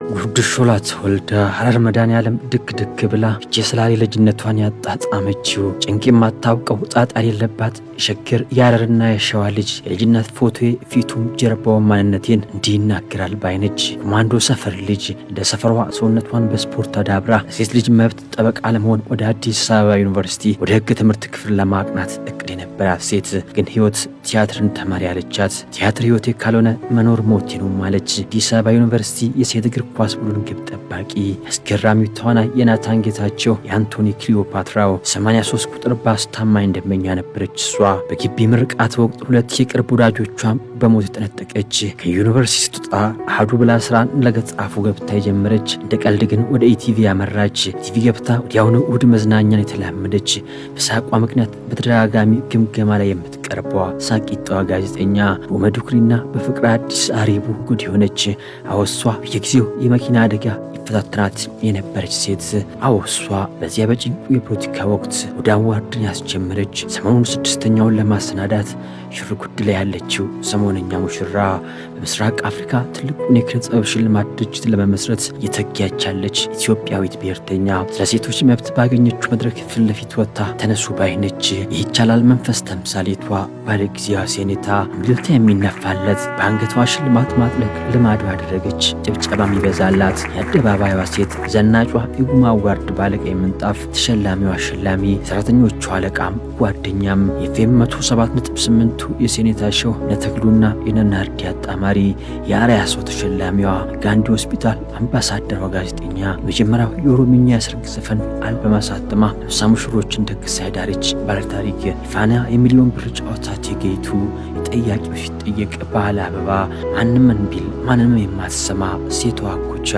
ጉርድ ሾላ ተወልዳ ሐረር መድኃኔዓለም ድክ ብላ የሰላሌ ልጅነቷን ያጣጣመችው ጭንቅ የማታውቀው ጣጣ የሌለባት ሸገር የሐረርና የሸዋ ልጅ የልጅነት ፎቶዬ ፊቱም ጀርባው ማንነቴን እንዲህ ይናገራል ባይነች። ኮማንዶ ሰፈር ልጅ እንደ ሰፈሯ ሰውነቷን በስፖርት አዳብራ ሴት ልጅ መብት ጠበቃ ለመሆን ወደ አዲስ አበባ ዩኒቨርሲቲ ወደ ሕግ ትምህርት ክፍል ለማቅናት እቅድ የነበራት ሴት ግን ሕይወት ቲያትርን ተማሪ ያለቻት። ቲያትር ሕይወቴ ካልሆነ መኖር ሞቴ ነው ማለች። አዲስ አበባ ዩኒቨርሲቲ የሴት እግር ኳስ ቡድን ግብ ጠባቂ አስገራሚው ተዋናይ የናታን ጌታቸው የአንቶኒ ክሊዮፓትራው 83 ቁጥር ባስታማኝ ደንበኛ ነበረች። እሷ በግቢ ምርቃት ወቅት ሁለት የቅርብ ወዳጆቿን በሞት የተነጠቀች። ከዩኒቨርሲቲ ስትወጣ አህዱ ብላ ስራን ለገጻፉ ገብታ የጀመረች። እንደ ቀልድ ግን ወደ ኢቲቪ ያመራች። ኢቲቪ ገብታ ወዲያውኑ እሑድ መዝናኛን የተላመደች። በሳቋ ምክንያት በተደጋጋሚ ግምገማ ላይ የምትቀርቧ ሳቂጣዋ ጋዜጠኛ በመዱክሪና በፍቅር አዲስ አሪቡ ጉድ የሆነች አወሷ በየጊዜው የመኪና አደጋ ይፈታተናት የነበረች ሴት አወሷ በዚያ በጭንቁ የፖለቲካ ወቅት ወደ አዋርድን ያስጀመረች። ሰሞኑን ስድስተኛውን ለማሰናዳት ሽር ጉድ ላይ ያለችው ሰሞነኛ ሙሽራ በምስራቅ አፍሪካ ትልቁን የኪነ ጥበብ ሽልማት ድርጅት ለመመስረት እየተጋች ያለች ኢትዮጵያዊት ብሔርተኛ ስለ ሴቶች መብት ባገኘችው መድረክ ፊት ለፊት ወጥታ ተነሱ ባይነች። ይቻላል መንፈስ ተምሳሌቷ ባለጊዜዋ ሴኔታ ምልልታ የሚነፋለት በአንገቷ ሽልማት ማጥለቅ ልማዷ አደረገች። ጭብጨባም ይበዛላት የአደባባይዋ ሴት ዘናጯ የጉማ አዋርድ ባለቀይ ምንጣፍ ተሸላሚዋ አሸላሚ ሰራተኞቿ አለቃም ጓደኛም የፌም 107.8 የሴኔታ ሾው ነተክሉና የነናርዲ አጣማሪ የአርያ ሰው ተሸላሚዋ ጋንዲ ሆስፒታል አምባሳደሯ ጋዜጠኛ የመጀመሪያው የኦሮምኛ የሰርግ ዘፈን አልበም አሳትማ ነፍሰ ሙሽሮችን ደግሳ ሄዳለች። ባለታሪክ ፋና የሚሊዮን ብር ጨዋታ ቴጌቱ የጠያቂው ሲጠየቅ ባለ አበባ ማንም ቢል ማንንም የማትሰማ ሴቷ ኩቻ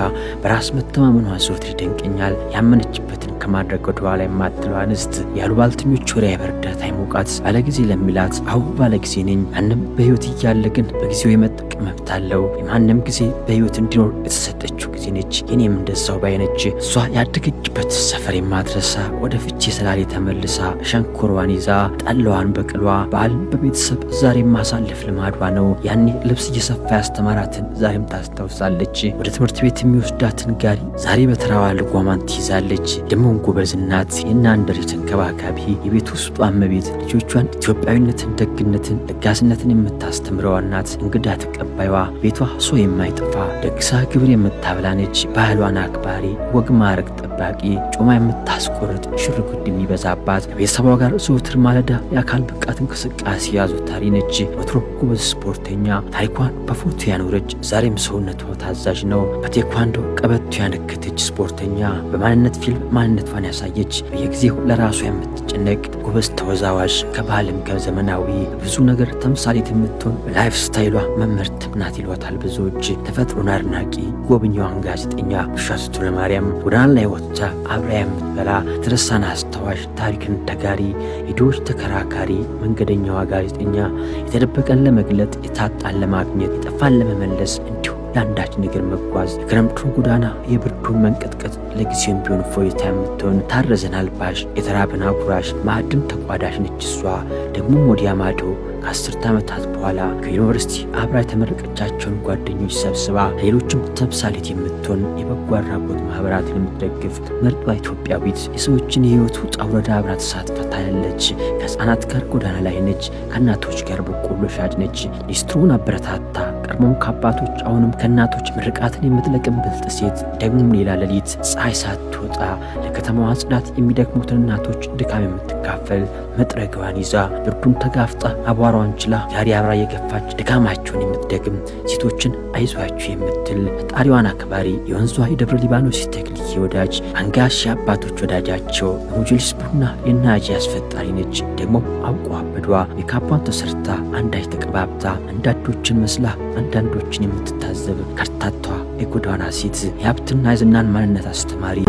በራስ መተማመኗ ዘወትር ይደንቀኛል። ያመነችበትን ከማድረግ ወደ ኋላ የማትለው አንስት ያሉ ባልተኞች ወሬ አይበርዳት አይሞቃት ባለጊዜ ለሚላት አሁ ባለጊዜ ነኝ። ማንም በህይወት እያለ ግን በጊዜው የመጠቀም መብት አለው። የማንም ጊዜ በህይወት እንዲኖር የተሰጠችው ጊዜ ነች። የኔም እንደዛው ባይነች። እሷ ያደገችበት ሰፈር የማትረሳ ወደ ፍቼ ሰላሌ ተመልሳ ሸንኮሯን ይዛ ጠላዋን በቅሏ በዓልን በቤተሰብ ዛሬም ማሳለፍ ልማዷ ነው። ያኔ ልብስ እየሰፋ ያስተማራትን ዛሬም ታስታውሳለች። ወደ ትምህርት ቤት የሚወስዳትን ጋሪ ዛሬ በተራዋ ልጓማን ትይዛለች። ደሞን ጎበዝ እናት የናንደሪ ተንከባካቢ የቤት ውስጡ እመቤት ልጆቿን ኢትዮጵያዊነትን፣ ደግነትን፣ ለጋስነትን የምታስተምረው እናት እንግዳ ተቀባይዋ ቤቷ ሰው የማይጠፋ ደግሳ ግብር የምታብላነች ባህሏን አክባሪ ወግ ማዕረግ ጠባቂ ጮማ የምታስቆርጥ ሽርጉድ የሚበዛባት ከቤተሰቧ ጋር ዘወትር ማለዳ የአካል ብቃት እንቅስቃሴ ያዘውታሪ ነች። ወትሮ ጎበዝ ስፖርተኛ ታሪኳን በፎቶ ያኖረች ዛሬም ሰውነቷ ታዛዥ ነው። በቴኳንዶ ቀበቶ ያነከተች ስፖርተኛ በማንነት ፊልም ማንነቷን ያሳየች በየጊዜው ለራሷ የምትጨነቅ ጎበዝ ተወዛዋዥ ከባህልም ከዘመናዊ ብዙ ነገር ተምሳሌት የምትሆን በላይፍ ስታይሏ መምህርት ናት ይሏታል ብዙዎች። ተፈጥሮን አድናቂ ጎብኚዋን ጋዜጠኛ ብሻቱ ለማርያም ጎዳና ላይ ወጥታ አብራ የምትበላ ትረሳን አስታዋሽ ታሪክን ተጋሪ የድሆች ተከራካሪ መንገደኛዋ ጋዜጠኛ የተደበቀን ለመግለጥ የታጣን ለማግኘት የጠፋን ለመመለስ እንዲሁ ለአንዳች ነገር መጓዝ የክረምቱን ጎዳና የብርዱን መንቀጥቀጥ ለጊዜም ቢሆን ፎይታ የምትሆን ታረዘን አልባሽ የተራበን አጉራሽ ማዕድም ተቋዳሽ ነች እሷ። ደግሞም ወዲያ ማዶ ከ10 ዓመታት በኋላ ከዩኒቨርሲቲ አብራ የተመረቀቻቸውን ጓደኞች ሰብስባ ሌሎችም ተምሳሌት የምትሆን የበጎ አድራጎት ማህበራትን የምትደግፍ ምርጧ ኢትዮጵያዊት የሰዎችን የህይወት ውጣ ውረድ አብራ ተሳትፋለች። ከህፃናት ጋር ጎዳና ላይ ነች። ከእናቶች ጋር በቆሎ ሻጭ ነች። ሊስትሮን አበረታታ ቀድሞም ከአባቶች አሁንም ከእናቶች ምርቃትን የምትለቅም ብልጥ ሴት። ደግሞም ሌላ ሌሊት ፀሐይ ሳትወጣ ለከተማዋ ጽዳት የሚደክሙትን እናቶች ድካም የምትካፈል መጥረጊያዋን ይዛ ብርዱን ተጋፍጣ አቧራዋን ችላ ዛሬ አብራ የገፋች ድካማቸውን የምትደግም ሴቶችን አይዟችሁ የምትል ፈጣሪዋን አክባሪ የወንዟ የደብረ ሊባኖስ ተክልዬ ወዳጅ አንጋሽ የአባቶች ወዳጃቸው የሙጅሊስ ቡና የናጂ አስፈጣሪ ነች። ደግሞ አውቋ አበዷ ሜካፓን ተሰርታ አንዳች ተቀባብታ አንዳንዶችን መስላ አንዳንዶችን የምትታዘብ ከርታቷ የጎዳና ሴት የሀብትና የዝናን ማንነት አስተማሪ